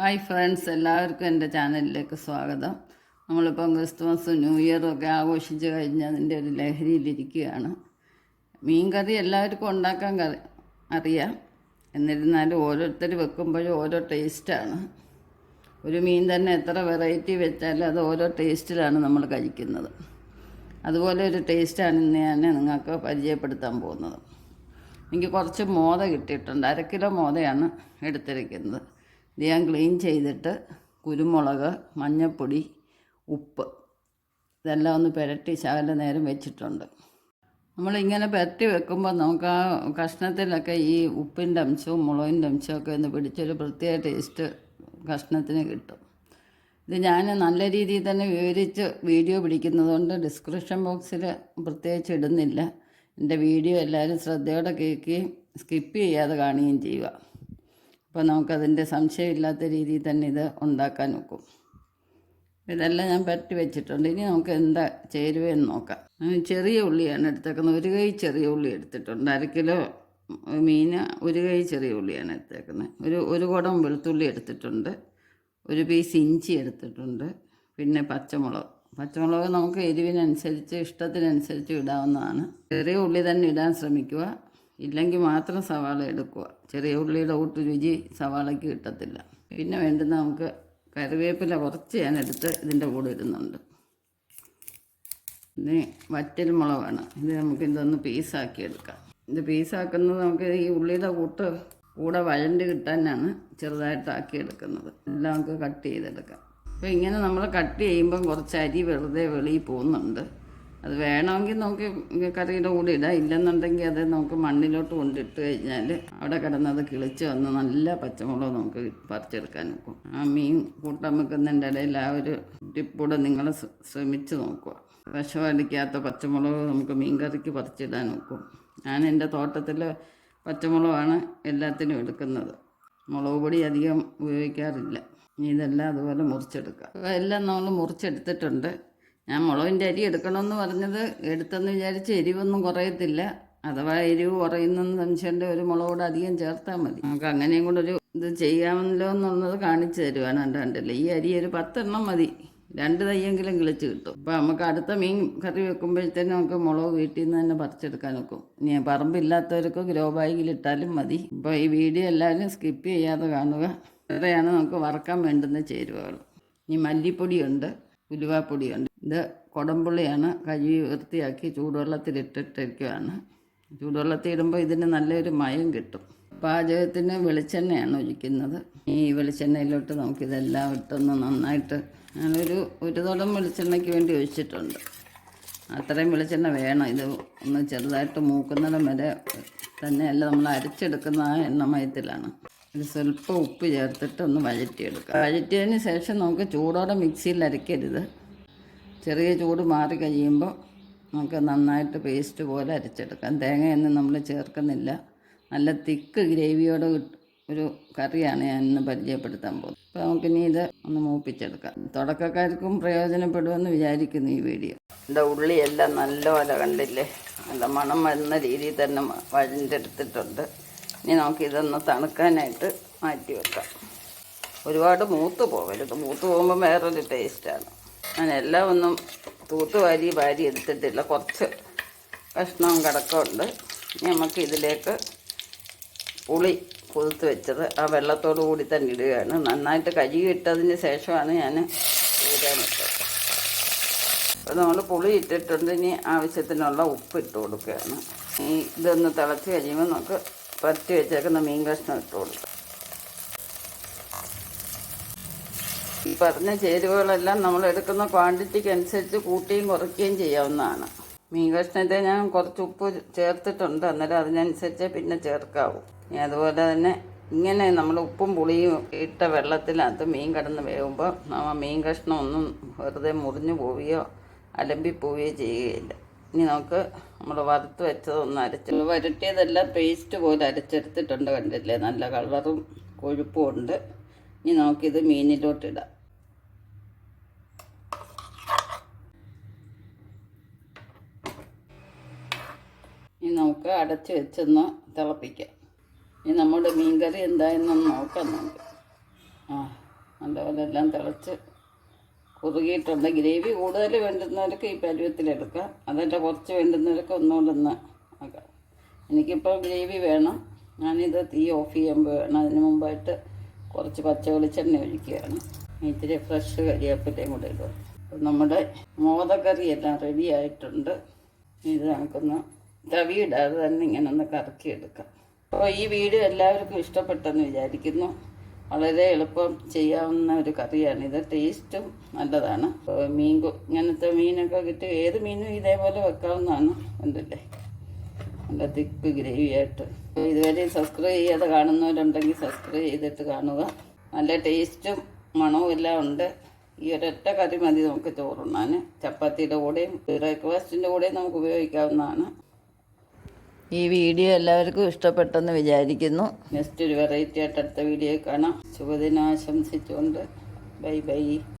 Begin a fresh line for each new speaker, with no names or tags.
Hi friends, എല്ലാവർക്കും എൻ്റെ ചാനലിലേക്ക് സ്വാഗതം. നമ്മളിപ്പം ക്രിസ്തുമസും ന്യൂ ഇയറും ഒക്കെ ആഘോഷിച്ച് കഴിഞ്ഞ് അതിൻ്റെ ഒരു ലഹരിയിലിരിക്കുകയാണ്. മീൻ കറി എല്ലാവർക്കും ഉണ്ടാക്കാൻ അറിയാം. എന്നിരുന്നാലും ഓരോരുത്തർ വെക്കുമ്പോഴും ഓരോ ടേസ്റ്റാണ്. ഒരു മീൻ തന്നെ എത്ര വെറൈറ്റി വെച്ചാലും അത് ഓരോ ടേസ്റ്റിലാണ് നമ്മൾ കഴിക്കുന്നത്. അതുപോലെ ഒരു ടേസ്റ്റാണ് ഇന്ന് ഞാൻ നിങ്ങൾക്ക് പരിചയപ്പെടുത്താൻ പോകുന്നത്. എനിക്ക് കുറച്ച് മോദ കിട്ടിയിട്ടുണ്ട്. 1/2 കിലോ മോദയാണ് എടുത്തിരിക്കുന്നത്. ഇത് ഞാൻ ക്ലീൻ ചെയ്തിട്ട് കുരുമുളക്, മഞ്ഞൾപ്പൊടി, ഉപ്പ് ഇതെല്ലാം ഒന്ന് പുരട്ടി ശകല നേരം വെച്ചിട്ടുണ്ട്. നമ്മളിങ്ങനെ പുരട്ടി വെക്കുമ്പോൾ നമുക്ക് ആ കഷ്ണത്തിലൊക്കെ ഈ ഉപ്പിൻ്റെ അംശവും മുളകിൻ്റെ അംശമൊക്കെ ഒന്ന് പിടിച്ചൊരു പ്രത്യേക ടേസ്റ്റ് കഷ്ണത്തിന് കിട്ടും. ഇത് ഞാൻ നല്ല രീതിയിൽ തന്നെ വിവരിച്ച് വീഡിയോ പിടിക്കുന്നതുകൊണ്ട് ഡിസ്ക്രിപ്ഷൻ ബോക്സിൽ പ്രത്യേകിച്ച് ഇടുന്നില്ല. എൻ്റെ വീഡിയോ എല്ലാവരും ശ്രദ്ധയോടെ കേൾക്കുകയും സ്കിപ്പ് ചെയ്യാതെ കാണുകയും ചെയ്യുക. അപ്പോൾ നമുക്കതിൻ്റെ സംശയമില്ലാത്ത രീതിയിൽ തന്നെ ഇത് ഉണ്ടാക്കാൻ നോക്കും. ഇതെല്ലാം ഞാൻ പരട്ടി വെച്ചിട്ടുണ്ട്. ഇനി നമുക്ക് എന്താ ചേരുവയെന്ന് നോക്കാം. ചെറിയ ഉള്ളിയാണ് എടുത്തേക്കുന്നത്. 1 കൈ ചെറിയ ഉള്ളി എടുത്തിട്ടുണ്ട്. 1/2 കിലോ മീൻ 1 കൈ ചെറിയ ഉള്ളിയാണ് എടുത്തേക്കുന്നത്. ഒരു കുടം വെളുത്തുള്ളി എടുത്തിട്ടുണ്ട്. 1 പീസ് ഇഞ്ചി എടുത്തിട്ടുണ്ട്. പിന്നെ പച്ചമുളക് നമുക്ക് എരിവിനനുസരിച്ച് ഇഷ്ടത്തിനനുസരിച്ച് ഇടാവുന്നതാണ്. ചെറിയ ഉള്ളി തന്നെ ഇടാൻ ശ്രമിക്കുക. ഇല്ലെങ്കിൽ മാത്രം സവാള എടുക്കുക. ചെറിയ ഉള്ളിയുടെ കൂട്ട് രുചി സവാളയ്ക്ക് കിട്ടത്തില്ല. പിന്നെ വേണ്ടുന്ന നമുക്ക് കറിവേപ്പില കുറച്ച് ഞാൻ എടുത്ത് ഇതിൻ്റെ കൂടെ ഇടുന്നുണ്ട്. ഇനി വറ്റൽ മുളകാണ്. ഇത് നമുക്ക് ഇതൊന്ന് പീസാക്കി എടുക്കാം. ഇത് പീസാക്കുന്നത് നമുക്ക് ഈ ഉള്ളിയുടെ കൂടെ വഴണ്ട് കിട്ടാനാണ് ചെറുതായിട്ടാക്കി എടുക്കുന്നത്. എല്ലാം നമുക്ക് കട്ട് ചെയ്തെടുക്കാം. അപ്പോൾ ഇങ്ങനെ നമ്മൾ കട്ട് ചെയ്യുമ്പം കുറച്ച് അരി വെറുതെ വെളിയിൽ പോകുന്നുണ്ട്. അത് വേണമെങ്കിൽ നമുക്ക് കറിയുടെ കൂടെ ഇടാം. ഇല്ലെന്നുണ്ടെങ്കിൽ അത് നമുക്ക് മണ്ണിലോട്ട് കൊണ്ടിട്ട് കഴിഞ്ഞാൽ അവിടെ കിടന്നത് കിളിച്ച് വന്ന് നല്ല പച്ചമുളക് നമുക്ക് പറിച്ചെടുക്കാൻ നോക്കും. ആ മീൻ കൂട്ടാൻ വെക്കുന്നതിൻ്റെ ഇടയിൽ ആ ഒരു ടിപ്പൂടെ നിങ്ങൾ ശ്രമിച്ച് നോക്കുക. വിഷമടിക്കാത്ത പച്ചമുളക് നമുക്ക് മീൻ കറിക്ക് പറിച്ചിടാൻ നോക്കും. ഞാൻ എൻ്റെ തോട്ടത്തിൽ പച്ചമുളകാണ് എല്ലാത്തിനും എടുക്കുന്നത്. മുളക് പൊടി അധികം ഉപയോഗിക്കാറില്ല. ഇതെല്ലാം അതുപോലെ മുറിച്ചെടുക്കുക. എല്ലാം നമ്മൾ മുറിച്ചെടുത്തിട്ടുണ്ട്. ഞാൻ മുളകിൻ്റെ അരി എടുക്കണമെന്ന് പറഞ്ഞത് എടുത്തെന്ന് വിചാരിച്ച് എരിവൊന്നും കുറയത്തില്ല. അഥവാ എരിവ് കുറയുന്നെന്ന് സംശയമുണ്ട്, ഒരു മുളക് കൂടെ അധികം ചേർത്താൽ മതി. നമുക്ക് അങ്ങനെയും കൂടെ ഒരു ഇത് ചെയ്യാമല്ലോ എന്നുള്ളത് കാണിച്ചു തരുവാണ്. കണ്ടില്ല, ഈ അരി ഒരു 10 എണ്ണം മതി. 2 തയ്യെങ്കിലും കിളിച്ച് കിട്ടും. അപ്പോൾ നമുക്ക് അടുത്ത മീൻ കറി വെക്കുമ്പോഴത്തേനും നമുക്ക് മുളക് വീട്ടിൽ നിന്ന് തന്നെ പറിച്ചെടുക്കാൻ നോക്കും. ഇനി പറമ്പില്ലാത്തവർക്ക് ഗ്രോ ബാഗിലിട്ടാലും മതി. ഇപ്പോൾ ഈ വീഡിയോ എല്ലാവരും സ്കിപ്പ് ചെയ്യാതെ കാണുക. ഇത്രയാണ് നമുക്ക് വറക്കാൻ വേണ്ടുന്ന ചേരുവകൾ. ഇനി മല്ലിപ്പൊടിയുണ്ട്, ഉലുവാപ്പൊടിയുണ്ട്. ഇത് കുടംപുള്ളിയാണ്. കഴുകി വൃത്തിയാക്കി ചൂടുവെള്ളത്തിലിട്ടിട്ടിരിക്കുകയാണ്. ചൂടുവെള്ളത്തിൽ ഇടുമ്പോൾ ഇതിന് നല്ലൊരു മയം കിട്ടും. പാചകത്തിന് വെളിച്ചെണ്ണയാണ് ഒഴിക്കുന്നത്. ഈ വെളിച്ചെണ്ണയിലോട്ട് നമുക്കിതെല്ലാം ഇട്ടൊന്ന് നന്നായിട്ട് ഒരു തുടം വെളിച്ചെണ്ണയ്ക്ക് വേണ്ടി ഒഴിച്ചിട്ടുണ്ട്. അത്രയും വെളിച്ചെണ്ണ വേണം. ഇത് ഒന്ന് ചെറുതായിട്ട് മൂക്കുന്നിടം വരെ തന്നെയല്ല നമ്മൾ അരച്ചെടുക്കുന്ന ആ എണ്ണമയത്തിലാണ്. ഒരു സ്വല്പം ഉപ്പ് ചേർത്തിട്ട് ഒന്ന് വഴറ്റിയെടുക്കുക. വഴറ്റിയതിന് ശേഷം നമുക്ക് ചൂടോടെ മിക്സിയിൽ അരയ്ക്കരുത്. ചെറിയ ചൂട് മാറി കഴിയുമ്പോൾ നമുക്ക് നന്നായിട്ട് പേസ്റ്റ് പോലെ അരച്ചെടുക്കാം. തേങ്ങയൊന്നും നമ്മൾ ചേർക്കുന്നില്ല. നല്ല തിക്ക് ഗ്രേവിയോടെ ഒരു കറിയാണ് ഞാൻ ഇന്ന് പരിചയപ്പെടുത്താൻ പോകുന്നത്. അപ്പോൾ നമുക്കിനി ഇത് ഒന്ന് മൂപ്പിച്ചെടുക്കാം. തുടക്കക്കാർക്കും പ്രയോജനപ്പെടുമെന്ന് വിചാരിക്കുന്നു ഈ വീഡിയോ. എൻ്റെ ഉള്ളിയെല്ലാം നല്ലപോലെ കണ്ടില്ലേ, നല്ല മണം വരുന്ന രീതിയിൽ തന്നെ വഴഞ്ഞെടുത്തിട്ടുണ്ട്. ഇനി നമുക്കിതൊന്ന് തണുക്കാനായിട്ട് മാറ്റി വെക്കാം. ഒരുപാട് മൂത്ത് പോകരുത്. മൂത്ത് പോകുമ്പോൾ വേറൊരു ടേസ്റ്റാണ്. ഞാൻ എല്ലാം ഒന്നും തൂത്ത് വാരി എടുത്തിട്ടില്ല. കുറച്ച് കഷ്ണവും കിടക്കമുണ്ട്. ഇനി നമുക്ക് ഇതിലേക്ക് പുളി കുതിർത്ത് വെച്ചത് ആ വെള്ളത്തോടു കൂടി തന്നെ ഇടുകയാണ്. നന്നായിട്ട് കഴുകിയിട്ടതിന് ശേഷമാണ് ഞാൻ ഊരാനിട്ടത്. അപ്പോൾ നമ്മൾ പുളി ഇട്ടിട്ടുണ്ട്. ഇനി ആവശ്യത്തിനുള്ള ഉപ്പ് ഇട്ട് കൊടുക്കുകയാണ്. ഇതൊന്ന് തിളച്ച് കഴിയുമ്പോൾ നമുക്ക് പരത്തി വെച്ചേക്കുന്ന മീൻ കഷ്ണം ഇട്ട് കൊടുക്കുക. ഈ പറഞ്ഞ ചേരുവകളെല്ലാം നമ്മൾ എടുക്കുന്ന ക്വാണ്ടിറ്റിക്ക് അനുസരിച്ച് കൂട്ടുകയും കുറയ്ക്കുകയും ചെയ്യാവുന്നതാണ്. മീൻ കഷ്ണത്തെ ഞാൻ കുറച്ച് ഉപ്പ് ചേർത്തിട്ടുണ്ട്. അന്നേരം അതിനനുസരിച്ച് പിന്നെ ചേർക്കാവൂ. ഇനി അതുപോലെ തന്നെ ഇങ്ങനെ നമ്മൾ ഉപ്പും പുളിയും ഇട്ട വെള്ളത്തിനകത്ത് മീൻ കിടന്ന് വേകുമ്പോൾ മീൻ കഷ്ണം ഒന്നും വെറുതെ മുറിഞ്ഞു പോവുകയോ അലമ്പിപ്പോവുകയോ ചെയ്യുകയില്ല. ഇനി നമുക്ക് നമ്മൾ വറുത്ത് വെച്ചതൊന്ന് വരട്ടിയതെല്ലാം പേസ്റ്റ് പോലെ അരച്ചെടുത്തിട്ടുണ്ട്. കണ്ടില്ലേ, നല്ല കളറും കൊഴുപ്പും ഉണ്ട്. ഇനി നമുക്കിത് മീനിലോട്ടിടാം. ഇനി നമുക്ക് അടച്ച് വെച്ചൊന്ന് തിളപ്പിക്കാം. ഇനി നമ്മുടെ മീൻകറി എന്തായെന്നൊന്ന് നോക്കാം നമുക്ക്. നല്ലപോലെ എല്ലാം തിളച്ച് കുറുകിയിട്ടുണ്ട്. ഗ്രേവി കൂടുതൽ വേണ്ടുന്നവർക്ക് ഈ പരുവത്തിലെടുക്കാം, അതല്ല കുറച്ച് വേണ്ടുന്നവർക്ക് ഒന്നുകൊണ്ടൊന്ന് ആക്കാം. എനിക്കിപ്പോൾ ഗ്രേവി വേണം. ഞാനിത് തീ ഓഫ് ചെയ്യുമ്പോൾ വേണം. അതിന് മുമ്പായിട്ട് കുറച്ച് പച്ച വെളിച്ചെണ്ണ ഒഴിക്കുകയാണ്. ഇത്തിരി ഫ്രഷ് കരിവേപ്പിലയും കൂടെ ഇടുക. അപ്പം നമ്മുടെ മോദക്കറി എല്ലാം റെഡി ആയിട്ടുണ്ട്. ഇത് നമുക്കൊന്ന് തവിയിടാതെ തന്നെ ഇങ്ങനെ ഒന്ന് കറക്കിയെടുക്കാം. അപ്പോൾ ഈ വീഡിയോ എല്ലാവർക്കും ഇഷ്ടപ്പെട്ടെന്ന് വിചാരിക്കുന്നു. വളരെ എളുപ്പം ചെയ്യാവുന്ന ഒരു കറിയാണിത്. ടേസ്റ്റും നല്ലതാണ്. ഇങ്ങനത്തെ മീനൊക്കെ കിട്ടി ഏത് മീനും ഇതേപോലെ വെക്കാവുന്നതാണ്. കണ്ടില്ലേ, നല്ല തിക്ക് ഗ്രേവി ആയിട്ട്. ഇതുവരെ സബ്സ്ക്രൈബ് ചെയ്യാതെ കാണുന്നവരുണ്ടെങ്കിൽ സബ്സ്ക്രൈബ് ചെയ്തിട്ട് കാണുക. നല്ല ടേസ്റ്റും മണവും എല്ലാം ഉണ്ട്. ഈ ഒരൊറ്റ കറി മതി നമുക്ക് ചോറുണ്ണാൻ. ചപ്പാത്തിയുടെ കൂടെയും ബ്രേക്ക്ഫാസ്റ്റിൻ്റെ കൂടെയും നമുക്ക് ഉപയോഗിക്കാവുന്നതാണ്. ഈ വീഡിയോ എല്ലാവർക്കും ഇഷ്ടപ്പെട്ടെന്ന് വിചാരിക്കുന്നു. നെക്സ്റ്റ് ഒരു വെറൈറ്റി ആയിട്ട് അടുത്ത വീഡിയോ കാണാം. ശുഭദിനം ആശംസിച്ചുകൊണ്ട് ബൈ ബൈ.